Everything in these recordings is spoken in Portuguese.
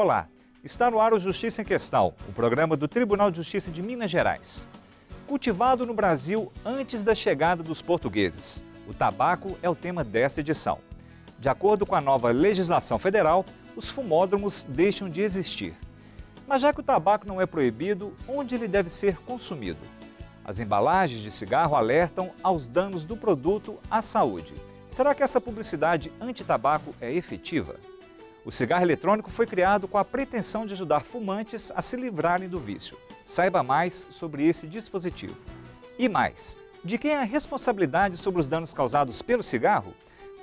Olá, está no ar o Justiça em Questão, o programa do Tribunal de Justiça de Minas Gerais. Cultivado no Brasil antes da chegada dos portugueses, o tabaco é o tema desta edição. De acordo com a nova legislação federal, os fumódromos deixam de existir. Mas já que o tabaco não é proibido, onde ele deve ser consumido? As embalagens de cigarro alertam aos danos do produto à saúde. Será que essa publicidade anti-tabaco é efetiva? O cigarro eletrônico foi criado com a pretensão de ajudar fumantes a se livrarem do vício. Saiba mais sobre esse dispositivo. E mais, de quem é a responsabilidade sobre os danos causados pelo cigarro?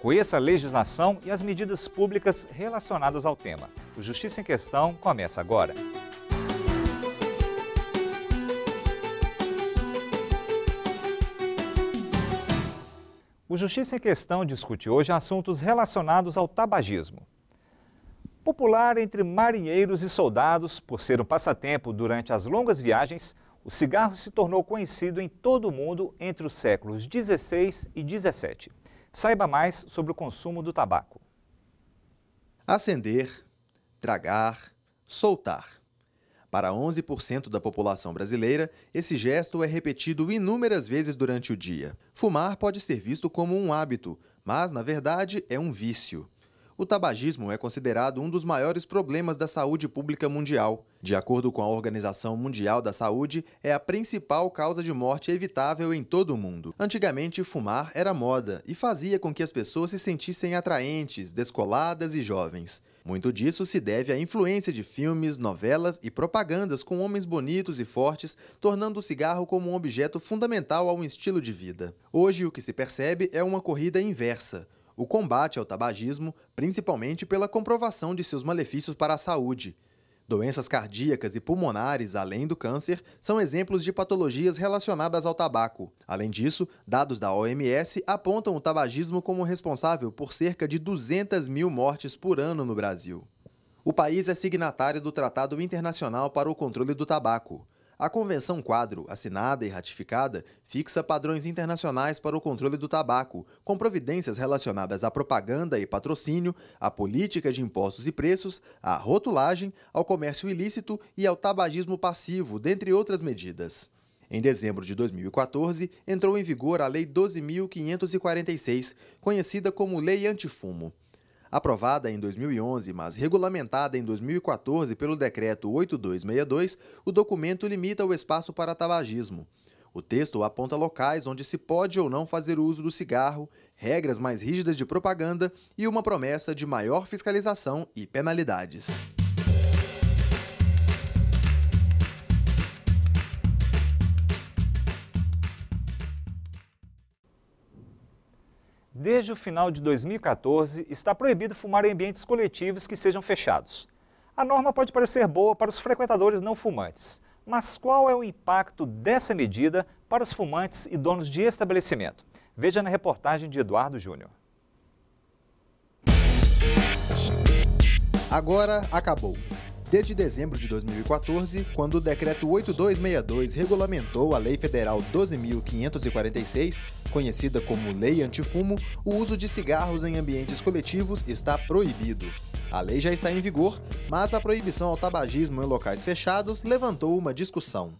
Conheça a legislação e as medidas públicas relacionadas ao tema. O Justiça em Questão começa agora. O Justiça em Questão discute hoje assuntos relacionados ao tabagismo. Popular entre marinheiros e soldados, por ser um passatempo durante as longas viagens, o cigarro se tornou conhecido em todo o mundo entre os séculos XVI e XVII. Saiba mais sobre o consumo do tabaco. Acender, tragar, soltar. Para 11% da população brasileira, esse gesto é repetido inúmeras vezes durante o dia. Fumar pode ser visto como um hábito, mas, na verdade, é um vício. O tabagismo é considerado um dos maiores problemas da saúde pública mundial. De acordo com a Organização Mundial da Saúde, é a principal causa de morte evitável em todo o mundo. Antigamente, fumar era moda e fazia com que as pessoas se sentissem atraentes, descoladas e jovens. Muito disso se deve à influência de filmes, novelas e propagandas com homens bonitos e fortes, tornando o cigarro como um objeto fundamental a um estilo de vida. Hoje, o que se percebe é uma corrida inversa. O combate ao tabagismo, principalmente pela comprovação de seus malefícios para a saúde. Doenças cardíacas e pulmonares, além do câncer, são exemplos de patologias relacionadas ao tabaco. Além disso, dados da OMS apontam o tabagismo como responsável por cerca de 200 mil mortes por ano no Brasil. O país é signatário do Tratado Internacional para o Controle do Tabaco. A Convenção Quadro, assinada e ratificada, fixa padrões internacionais para o controle do tabaco, com providências relacionadas à propaganda e patrocínio, à política de impostos e preços, à rotulagem, ao comércio ilícito e ao tabagismo passivo, dentre outras medidas. Em dezembro de 2014, entrou em vigor a Lei 12.546, conhecida como Lei Antifumo. Aprovada em 2011, mas regulamentada em 2014 pelo Decreto 8262, o documento limita o espaço para tabagismo. O texto aponta locais onde se pode ou não fazer uso do cigarro, regras mais rígidas de propaganda e uma promessa de maior fiscalização e penalidades. Desde o final de 2014, está proibido fumar em ambientes coletivos que sejam fechados. A norma pode parecer boa para os frequentadores não fumantes, mas qual é o impacto dessa medida para os fumantes e donos de estabelecimento? Veja na reportagem de Eduardo Júnior. Agora acabou. Desde dezembro de 2014, quando o Decreto 8262 regulamentou a Lei Federal 12.546, conhecida como Lei Antifumo, o uso de cigarros em ambientes coletivos está proibido. A lei já está em vigor, mas a proibição ao tabagismo em locais fechados levantou uma discussão.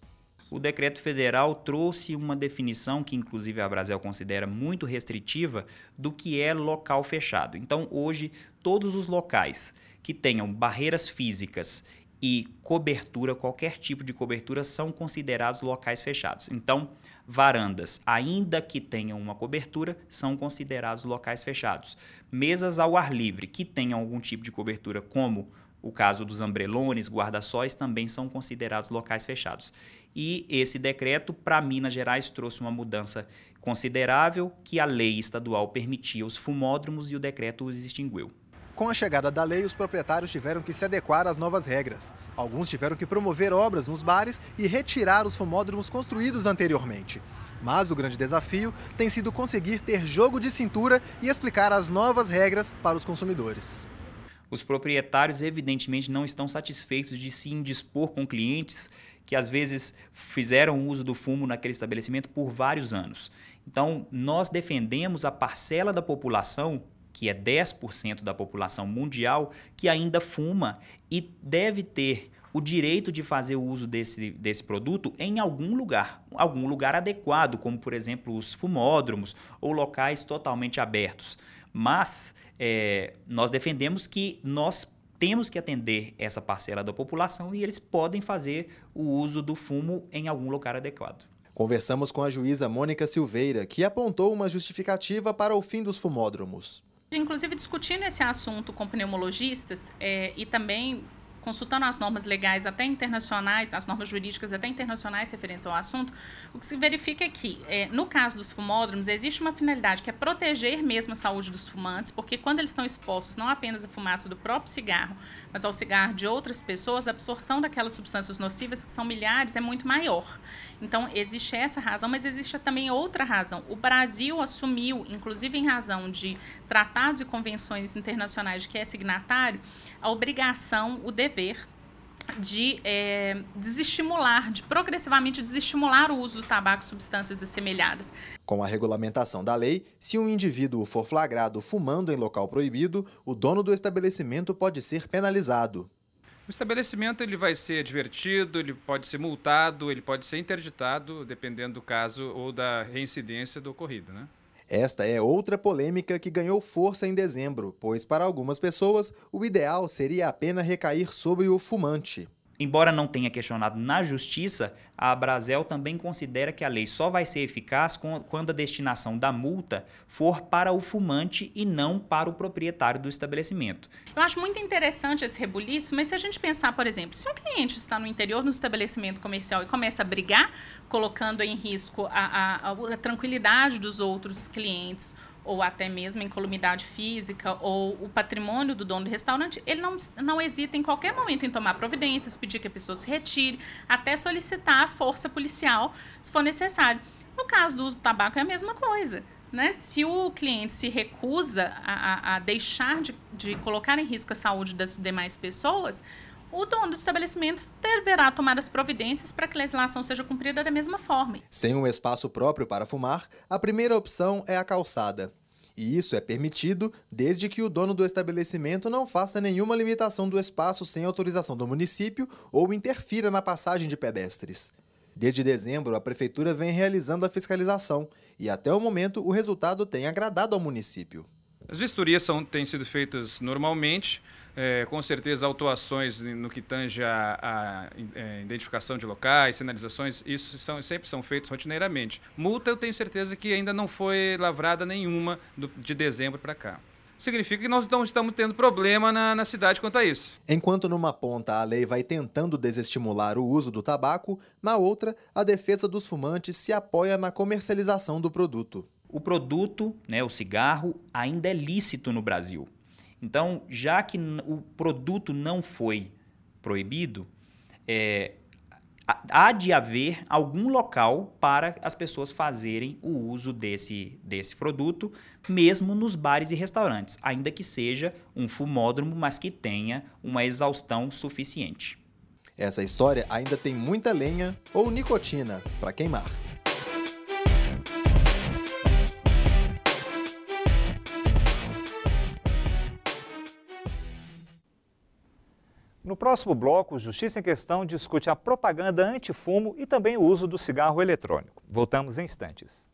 O decreto federal trouxe uma definição que, inclusive, a Brasel considera muito restritiva do que é local fechado. Então, hoje, todos os locais que tenham barreiras físicas e cobertura, qualquer tipo de cobertura, são considerados locais fechados. Então, varandas, ainda que tenham uma cobertura, são considerados locais fechados. Mesas ao ar livre, que tenham algum tipo de cobertura, como o caso dos ambrelones, guarda-sóis, também são considerados locais fechados. E esse decreto, para Minas Gerais, trouxe uma mudança considerável que a lei estadual permitia os fumódromos e o decreto os extinguiu. Com a chegada da lei, os proprietários tiveram que se adequar às novas regras. Alguns tiveram que promover obras nos bares e retirar os fumódromos construídos anteriormente. Mas o grande desafio tem sido conseguir ter jogo de cintura e explicar as novas regras para os consumidores. Os proprietários, evidentemente, não estão satisfeitos de se indispor com clientes que, às vezes, fizeram uso do fumo naquele estabelecimento por vários anos. Então, nós defendemos a parcela da população que é 10% da população mundial, que ainda fuma e deve ter o direito de fazer o uso desse produto em algum lugar adequado, como, por exemplo, os fumódromos ou locais totalmente abertos. Mas nós defendemos que nós temos que atender essa parcela da população e eles podem fazer o uso do fumo em algum lugar adequado. Conversamos com a juíza Mônica Silveira, que apontou uma justificativa para o fim dos fumódromos. Inclusive, discutindo esse assunto com pneumologistas e também consultando as normas legais até internacionais, as normas jurídicas até internacionais referentes ao assunto, o que se verifica é que, no caso dos fumódromos, existe uma finalidade que é proteger mesmo a saúde dos fumantes, porque quando eles estão expostos não apenas à fumaça do próprio cigarro, mas ao cigarro de outras pessoas, a absorção daquelas substâncias nocivas, que são milhares, é muito maior. Então, existe essa razão, mas existe também outra razão. O Brasil assumiu, inclusive em razão de tratados e convenções internacionais de que é signatário, a obrigação, o dever de desestimular, de progressivamente desestimular o uso do tabaco e substâncias assemelhadas. Com a regulamentação da lei, se um indivíduo for flagrado fumando em local proibido, o dono do estabelecimento pode ser penalizado. O estabelecimento ele vai ser advertido, ele pode ser multado, ele pode ser interditado, dependendo do caso ou da reincidência do ocorrido, né? Esta é outra polêmica que ganhou força em dezembro, pois para algumas pessoas o ideal seria a pena recair sobre o fumante. Embora não tenha questionado na justiça, a Abrazel também considera que a lei só vai ser eficaz quando a destinação da multa for para o fumante e não para o proprietário do estabelecimento. Eu acho muito interessante esse rebuliço, mas se a gente pensar, por exemplo, se um cliente está no interior do estabelecimento comercial e começa a brigar, colocando em risco a tranquilidade dos outros clientes, ou até mesmo incolumidade física, ou o patrimônio do dono do restaurante, ele não hesita em qualquer momento em tomar providências, pedir que a pessoa se retire, até solicitar a força policial, se for necessário. No caso do uso do tabaco é a mesma coisa, né? Se o cliente se recusa a deixar de colocar em risco a saúde das demais pessoas, o dono do estabelecimento deverá tomar as providências para que a legislação seja cumprida da mesma forma. Sem um espaço próprio para fumar, a primeira opção é a calçada. E isso é permitido desde que o dono do estabelecimento não faça nenhuma limitação do espaço sem autorização do município ou interfira na passagem de pedestres. Desde dezembro, a Prefeitura vem realizando a fiscalização e, até o momento, o resultado tem agradado ao município. As vistorias têm sido feitas normalmente, com certeza autuações no que tange a identificação de locais, sinalizações, isso sempre são feitos rotineiramente. Multa eu tenho certeza que ainda não foi lavrada nenhuma de dezembro para cá. Significa que nós não estamos tendo problema na cidade quanto a isso. Enquanto numa ponta a lei vai tentando desestimular o uso do tabaco, na outra, a defesa dos fumantes se apoia na comercialização do produto. O produto, o cigarro, ainda é lícito no Brasil. Então, já que o produto não foi proibido, há de haver algum local para as pessoas fazerem o uso desse produto, mesmo nos bares e restaurantes, ainda que seja um fumódromo, mas que tenha uma exaustão suficiente. Essa história ainda tem muita lenha ou nicotina para queimar. No próximo bloco, Justiça em Questão discute a propaganda anti-fumo e também o uso do cigarro eletrônico. Voltamos em instantes.